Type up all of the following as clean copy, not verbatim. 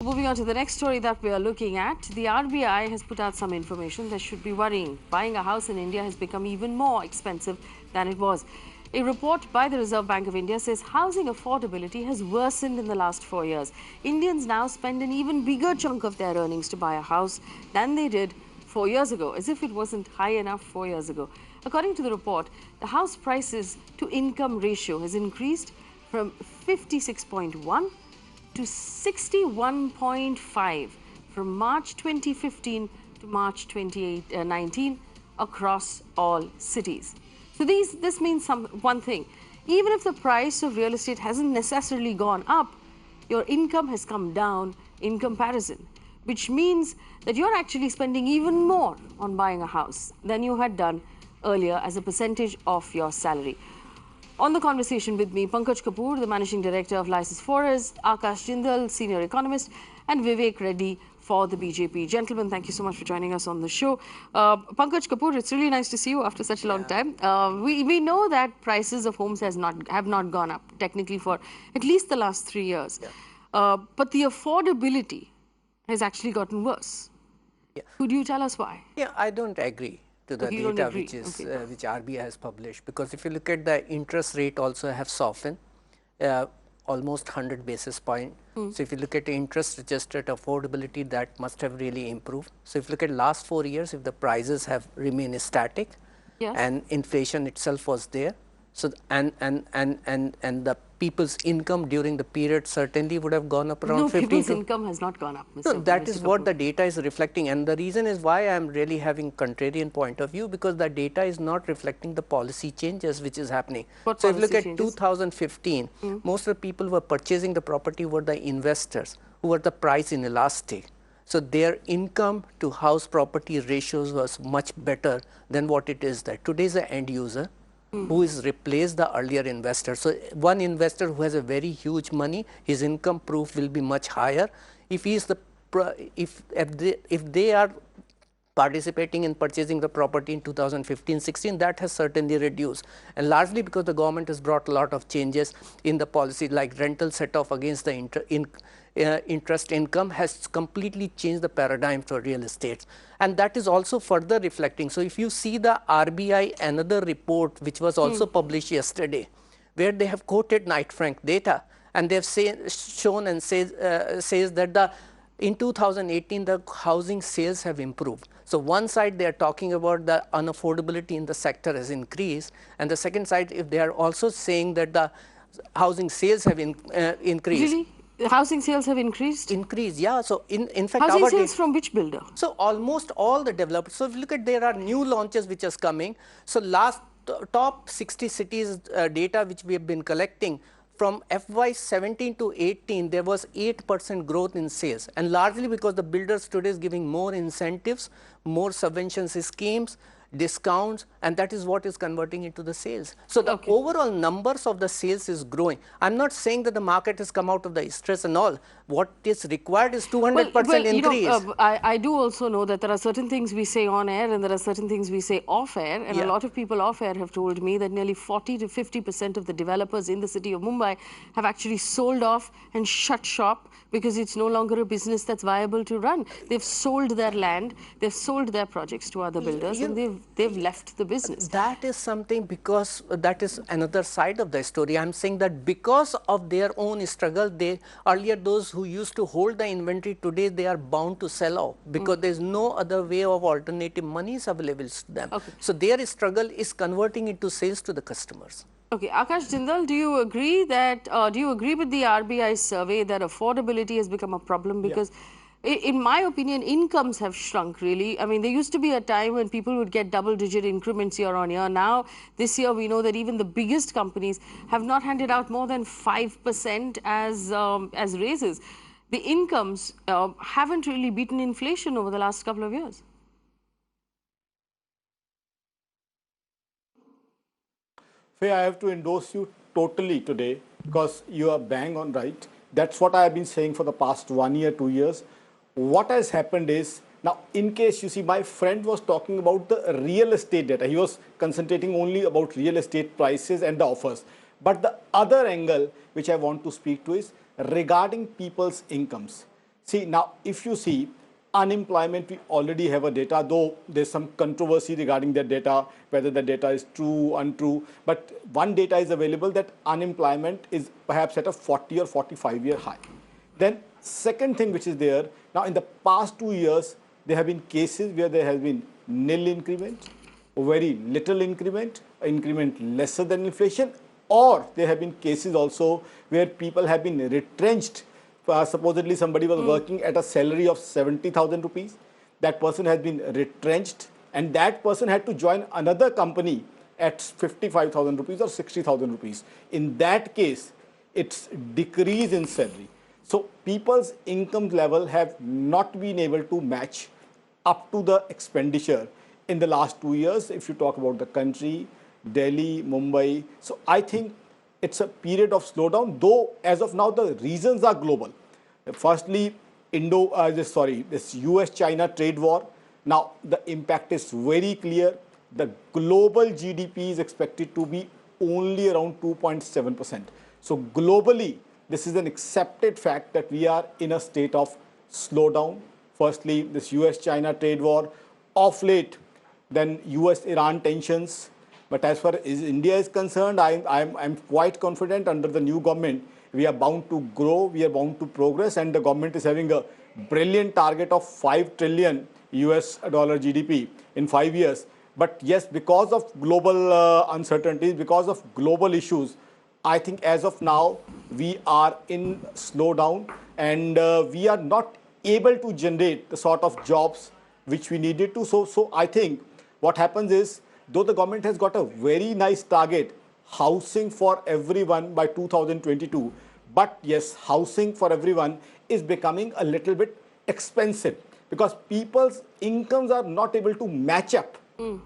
Moving on to the next story that we are looking at, the RBI has put out some information that should be worrying. Buying a house in India has become even more expensive than it was. A report by the Reserve Bank of India says housing affordability has worsened in the last 4 years. Indians now spend an even bigger chunk of their earnings to buy a house than they did 4 years ago, as if it wasn't high enough 4 years ago. According to the report, the house prices to income ratio has increased from 56.1 to 61.5 from March 2015 to March 2019 across all cities. So this means one thing. Even if the price of real estate hasn't necessarily gone up, your income has come down in comparison, which means that you're actually spending even more on buying a house than you had done earlier as a percentage of your salary. On the conversation with me, Pankaj Kapoor, the Managing Director of Lysis Forest, Akash Jindal, Senior Economist, and Vivek Reddy for the BJP. Gentlemen, thank you so much for joining us on the show. Pankaj Kapoor, it's really nice to see you after such a long time. We know that prices of homes have not gone up, technically, for at least the last 3 years. But the affordability has actually gotten worse. Could you tell us why? Yeah, I don't agree to the data which RBI has published, because if you look at the interest rate also have softened almost 100 basis point. So if you look at the interest adjusted affordability, that must have really improved. So if you look at last 4 years, if the prices have remained static and inflation itself was there, so and the people's income during the period certainly would have gone up around 15. People's income has not gone up, Mr. No, that is what the data is reflecting, and the reason is why I am really having contrarian point of view, because the data is not reflecting the policy changes which is happening. So if you look at 2015, most of the people who were purchasing the property were the investors who were the price inelastic. So their income to house property ratios was much better than what it is there. Today is the end user who is replaced the earlier investor. So one investor who has a very huge money, his income proof will be much higher. If he is the if they are participating in purchasing the property in 2015-16, that has certainly reduced, and largely because the government has brought a lot of changes in the policy, like rental set off against the interest income has completely changed the paradigm for real estate, and that is also further reflecting. So if you see the RBI another report which was also published yesterday, where they have quoted Knight Frank data, and they have shown and says that in 2018 the housing sales have improved. So one side they are talking about the unaffordability in the sector has increased, and the second side if they are also saying that the housing sales have increased. Really? Housing sales have increased? Increased, yeah. So in fact, housing sales from which builder? So almost all the developers. So if you look at, there are new launches which is coming. So last top 60 cities data which we have been collecting, from FY 17 to 18, there was 8% growth in sales, and largely because the builders today is giving more incentives, more subventions schemes, discounts, and that is what is converting into the sales. So the overall numbers of the sales is growing. I'm not saying that the market has come out of the stress and all. What is required is 200% increase. You know, I do also know that there are certain things we say on air and there are certain things we say off air, and a lot of people off air have told me that nearly 40 to 50% of the developers in the city of Mumbai have actually sold off and shut shop because it's no longer a business that's viable to run. They've sold their land, they've sold their projects to other builders, and they've left the business. That is something, because that is another side of the story. I'm saying that because of their own struggle, earlier those who used to hold the inventory, today they are bound to sell off because there's no other way of alternative monies available to them. So their struggle is converting into sales to the customers. Okay, Akash Jindal, do you agree with the RBI survey that affordability has become a problem? Because in my opinion, incomes have shrunk, really. I mean, there used to be a time when people would get double-digit increments year on year. Now, this year, we know that even the biggest companies have not handed out more than 5% as raises. The incomes haven't really beaten inflation over the last couple of years. Faye, I have to endorse you totally today, because you are bang on right. That's what I have been saying for the past 1 year, 2 years. What has happened is, now in case you see, my friend was talking about the real estate data. He was concentrating only about real estate prices and the offers. But the other angle which I want to speak to is regarding people's incomes. See, now, if you see unemployment, we already have a data, though there's some controversy regarding that data, whether the data is true, untrue. But one data is available that unemployment is perhaps at a 40 or 45-year high. Then second thing which is there, now in the past 2 years, there have been cases where there has been nil increment, very little increment lesser than inflation, or there have been cases also where people have been retrenched. Supposedly somebody was working at a salary of 70,000 rupees. That person has been retrenched and that person had to join another company at 55,000 rupees or 60,000 rupees. In that case, it's decrease in salary. So people's income level have not been able to match up to the expenditure in the last 2 years. If you talk about the country, Delhi, Mumbai. So I think it's a period of slowdown, though as of now the reasons are global. Firstly, this US-China trade war. Now the impact is very clear. The global GDP is expected to be only around 2.7%. So globally, this is an accepted fact that we are in a state of slowdown. Firstly, this US-China trade war, of late, then US-Iran tensions. But as far as India is concerned, I'm quite confident under the new government, we are bound to grow, we are bound to progress, and the government is having a brilliant target of 5 trillion US dollar GDP in 5 years. But yes, because of global uncertainties, because of global issues, I think as of now, we are in slowdown and we are not able to generate the sort of jobs which we needed to. So I think what happens is, though the government has got a very nice target, housing for everyone by 2022, but yes, housing for everyone is becoming a little bit expensive because people's incomes are not able to match up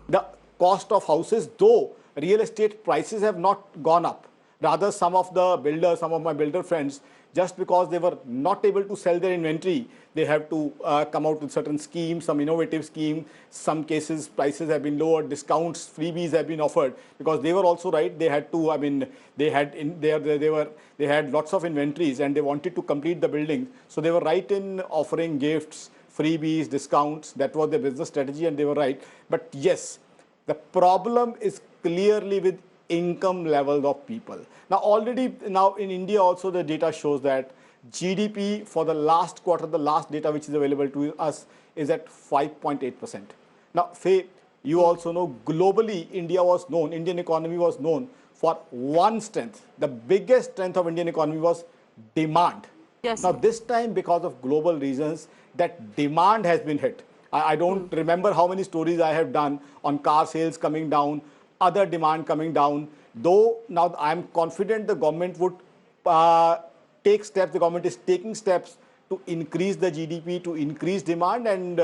the cost of houses, though real estate prices have not gone up. Rather, some of the builders, some of my builder friends, just because they were not able to sell their inventory, they have to come out with certain schemes, some innovative scheme. Some cases prices have been lowered, discounts, freebies have been offered because they were also right. They had to, I mean, they had lots of inventories and they wanted to complete the building. So they were right in offering gifts, freebies, discounts. That was their business strategy and they were right. But yes, the problem is clearly with income levels of people. Now in India also the data shows that GDP for the last quarter, the last data which is available to us is at 5.8%. Now Faye, you also know globally Indian economy was known for one strength. The biggest strength of Indian economy was demand. Yes. Now this time because of global reasons that demand has been hit. I don't remember how many stories I have done on car sales coming down, other demand coming down, though now I'm confident the government would take steps, the government is taking steps to increase the GDP, to increase demand, and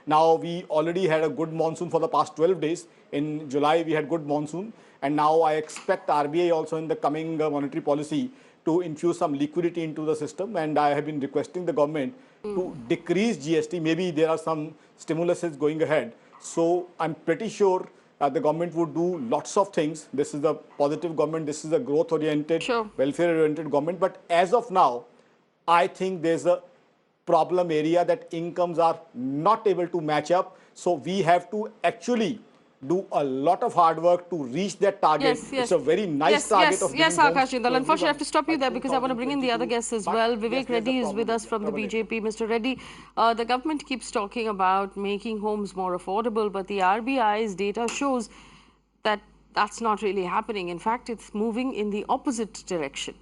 now we already had a good monsoon for the past 12 days. In July, we had good monsoon, and now I expect RBI also in the coming monetary policy to infuse some liquidity into the system, and I have been requesting the government to decrease GST. Maybe there are some stimuluses going ahead. So I'm pretty sure the government would do lots of things. This is a positive government. This is a growth-oriented, welfare-oriented government. But as of now, I think there's a problem area that incomes are not able to match up. So we have to actually do a lot of hard work to reach that target. Yes, yes. It's a very nice target of Yes, Akash Jindal. Unfortunately, I have to stop you there because I want to bring in the other guests as well. Vivek Reddy is with us from the BJP. Mr. Reddy, the government keeps talking about making homes more affordable, but the RBI's data shows that that's not really happening. In fact, it's moving in the opposite direction.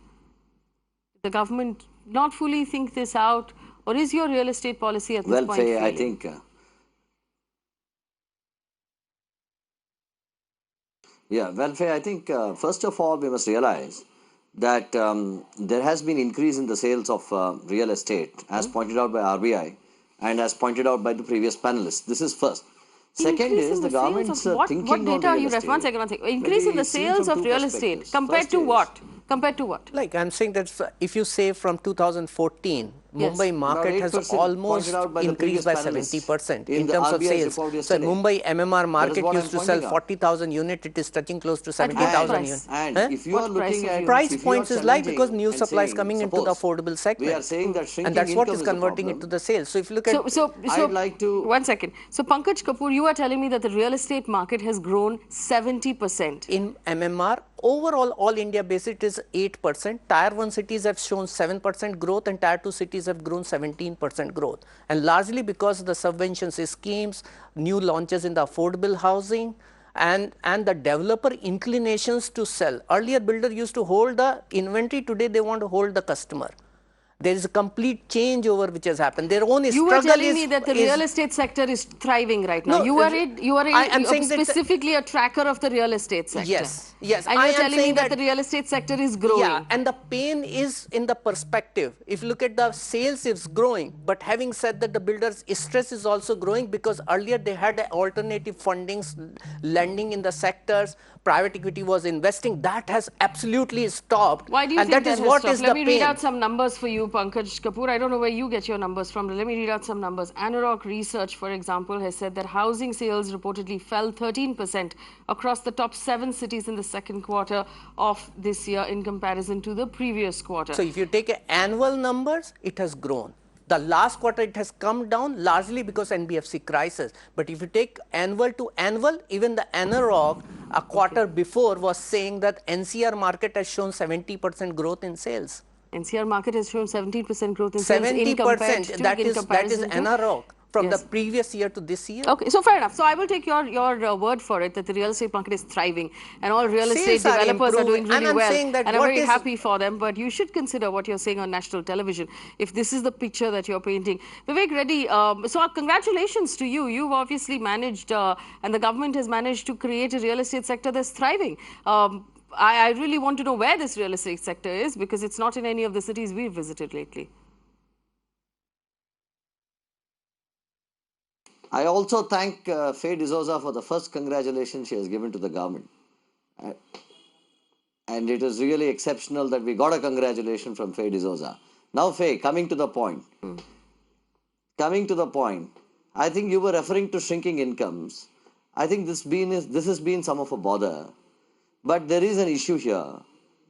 The government not fully think this out, or is your real estate policy at this point failing? Well, I think... I think first of all we must realize that there has been increase in the sales of real estate as pointed out by RBI and as pointed out by the previous panelists. This is first. Second is the government's thinking what data on are you referring? One second. Increase in the sales of real estate compared to what? Compared to what? Like I'm saying that if you say from 2014 Mumbai market has 8% almost pointed out by the increased previous by panelists 70% in in the terms of RBI's sales. report So yesterday. Mumbai MMR That is market what used I'm to sell pointing out. 40,000 units. It is touching close to At what 70,000 price? units. And Huh? if you What are price looking of at units? Price if you are points is like because challenging new and supply is saying, coming into the suppose affordable segment. we are saying that shrinking And that's what income is is the converting it problem. to the sales. So if you look at So, I'd like to 1 second. So, Pankaj Kapoor, you are telling me that the real estate market has grown 70%. in MMR, overall all India basis it is 8%. Tier 1 cities have shown 7% growth and Tier 2 cities have grown 17% growth. And largely because of the subventions schemes, new launches in the affordable housing and the developer inclinations to sell. Earlier builder used to hold the inventory, today they want to hold the customer. There is a complete changeover which has happened. Their own You were struggle telling me that the real estate sector is thriving right now. No, I'm saying that specifically a tracker of the real estate sector. Yes, yes. And I you're am telling me saying that the real estate sector is growing. Yeah, and the pain is in the perspective. If you look at the sales, it's growing. But having said that, the builders' stress is also growing because earlier they had alternative fundings, lending in the sectors, private equity was investing. That has absolutely stopped. Why do you and think that is has what stopped? is Let the me pain. read out some numbers for you, Pankaj Kapoor. I don't know where you get your numbers from. Let me read out some numbers. Anurag Research, for example, has said that housing sales reportedly fell 13% across the top 7 cities in the second quarter of this year in comparison to the previous quarter. So if you take annual numbers, it has grown. The last quarter, it has come down largely because NBFC crisis. But if you take annual to annual, even the analog a quarter before was saying that NCR market has shown 70% growth in sales. NCR market has shown 17% growth in sales 70%, that is analog from the Yes. previous year to this year. Okay, so fair enough. So I will take your word for it that the real estate market is thriving and all real estate Sales are developers are doing improving, really and I'm well. saying that And I'm what very is- happy for them. But you should consider what you're saying on national television if this is the picture that you're painting. Vivek Reddy, so congratulations to you. You've obviously managed, and the government has managed to create a real estate sector that's thriving. I really want to know where this real estate sector is because it's not in any of the cities we've visited lately. I also thank Faye D'souza for the first congratulations she has given to the government. And it is really exceptional that we got a congratulation from Faye D'souza. Now, Faye, coming to the point. I think you were referring to shrinking incomes. I think this has been some of a bother. But there is an issue here.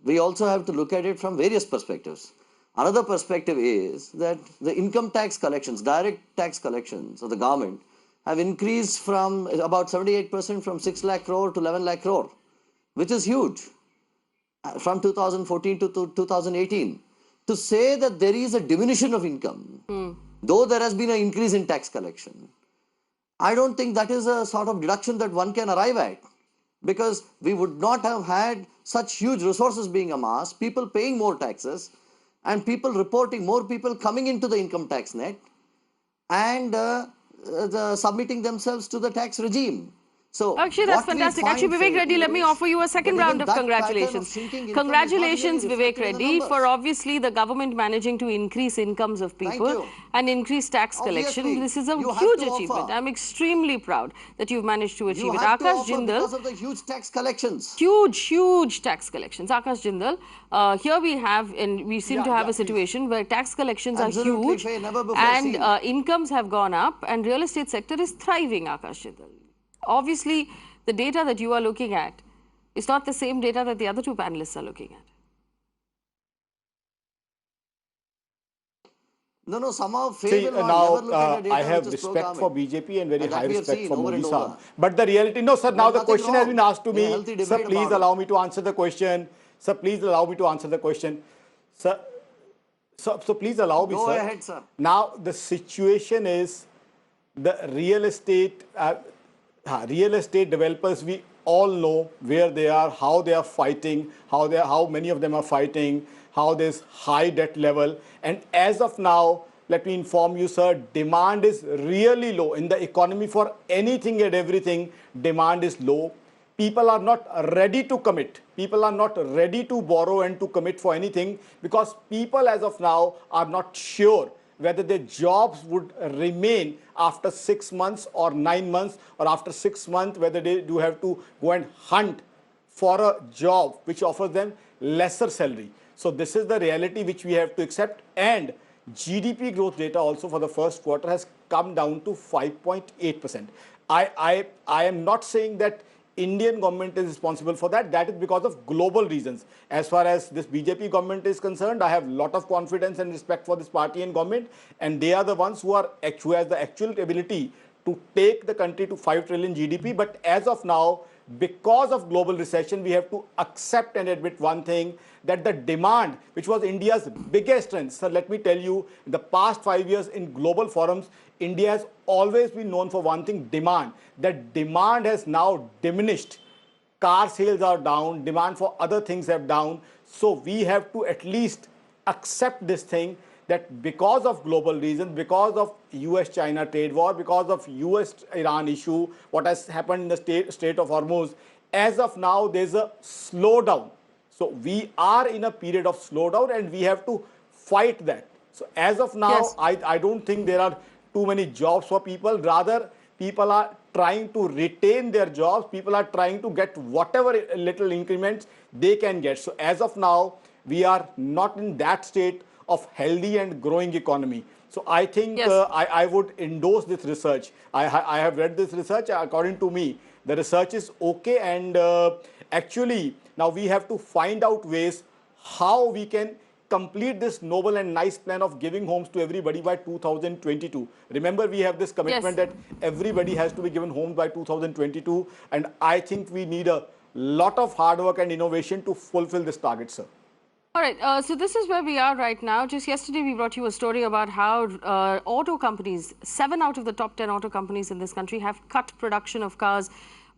We also have to look at it from various perspectives. Another perspective is that the income tax collections, direct tax collections of the government have increased from about 78% from 6 lakh crore to 11 lakh crore, which is huge from 2014 to 2018. To say that there is a diminution of income, though there has been an increase in tax collection, I don't think that is a sort of deduction that one can arrive at. Because we would not have had such huge resources being amassed, people paying more taxes, and people reporting, more people coming into the income tax net and submitting themselves to the tax regime. So, actually, that's fantastic. Actually, Vivek Reddy, let me offer you a second round of congratulations. Congratulations, Vivek Reddy, for obviously the government managing to increase incomes of people and increase tax collection. This is a huge achievement. I'm extremely proud that you've managed to achieve it. Akash Jindal, because of the huge tax collections. Huge tax collections. Akash Jindal, here we have, and we seem to have a situation where tax collections are huge and incomes have gone up and real estate sector is thriving, Akash Jindal. Obviously, the data that you are looking at is not the same data that the other two panelists are looking at. No, somehow See, now I have respect for BJP and very high respect for Modi sir. But the reality, no sir, now the question has been asked to me. Sir, please allow me to answer the question. Sir, please allow me to answer the question. Sir, so please allow me, sir. Go ahead, sir. Now the situation is the real estate developers, we all know where they are, how they are fighting, how many of them are fighting, how there's high debt level. And as of now, let me inform you, sir, demand is really low. In the economy for anything and everything, demand is low. People are not ready to commit. People are not ready to borrow and to commit for anything because people as of now are not sure whether their jobs would remain after 6 months or 9 months, or after 6 months, whether they do have to go and hunt for a job which offers them lesser salary. So this is the reality which we have to accept. And GDP growth data also for the first quarter has come down to 5.8%. I am not saying that Indian government is responsible for that. That is because of global reasons. As far as this BJP government is concerned, I have a lot of confidence and respect for this party and government, and they are the ones who has the actual ability to take the country to 5 trillion GDP. But as of now, because of global recession, we have to accept and admit one thing, that the demand, which was India's biggest strength. So let me tell you, in the past 5 years in global forums, India has always been known for one thing, demand. That demand has now diminished. Car sales are down, demand for other things have down. So we have to at least accept this thing, that because of global reasons, because of US-China trade war, because of US-Iran issue, what has happened in the Strait of Hormuz, as of now, there's a slowdown. So we are in a period of slowdown and we have to fight that. So as of now, Yes. I don't think there are too many jobs for people. Rather, people are trying to retain their jobs. People are trying to get whatever little increments they can get. So as of now, we are not in that state of healthy and growing economy. So I think Yes. I would endorse this research. I have read this research. According to me, the research is okay, and actually now we have to find out ways how we can complete this noble and nice plan of giving homes to everybody by 2022. Remember, we have this commitment Yes. that everybody has to be given homes by 2022, and I think we need a lot of hard work and innovation to fulfill this target, sir. All right, so this is where we are right now. Just yesterday, we brought you a story about how auto companies, 7 out of the top 10 auto companies in this country have cut production of cars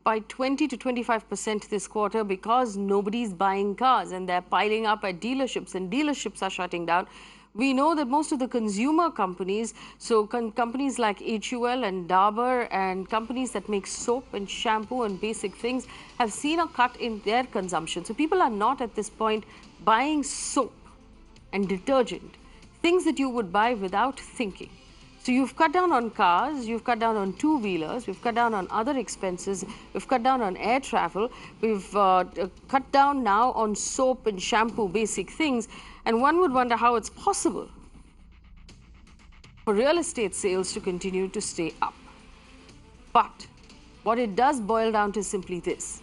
by 20 to 25% this quarter because nobody's buying cars and they're piling up at dealerships and dealerships are shutting down. We know that most of the consumer companies, so companies like HUL and Dabur and companies that make soap and shampoo and basic things have seen a cut in their consumption. So people are not at this point buying soap and detergent, things that you would buy without thinking. So you've cut down on cars, you've cut down on two-wheelers, we've cut down on other expenses, we've cut down on air travel, we've cut down now on soap and shampoo, basic things. And one would wonder how it's possible for real estate sales to continue to stay up. But what it does boil down to is simply this.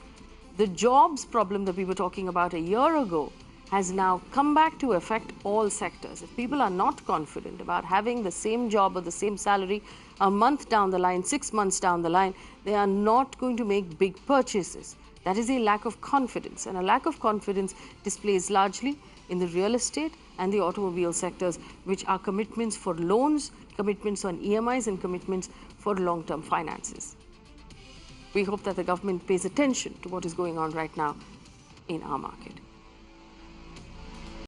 The jobs problem that we were talking about a year ago has now come back to affect all sectors. If people are not confident about having the same job or the same salary a month down the line, 6 months down the line, they are not going to make big purchases. That is a lack of confidence, and a lack of confidence displays largely in the real estate and the automobile sectors, which are commitments for loans, commitments on EMIs, and commitments for long-term finances. We hope that the government pays attention to what is going on right now in our market.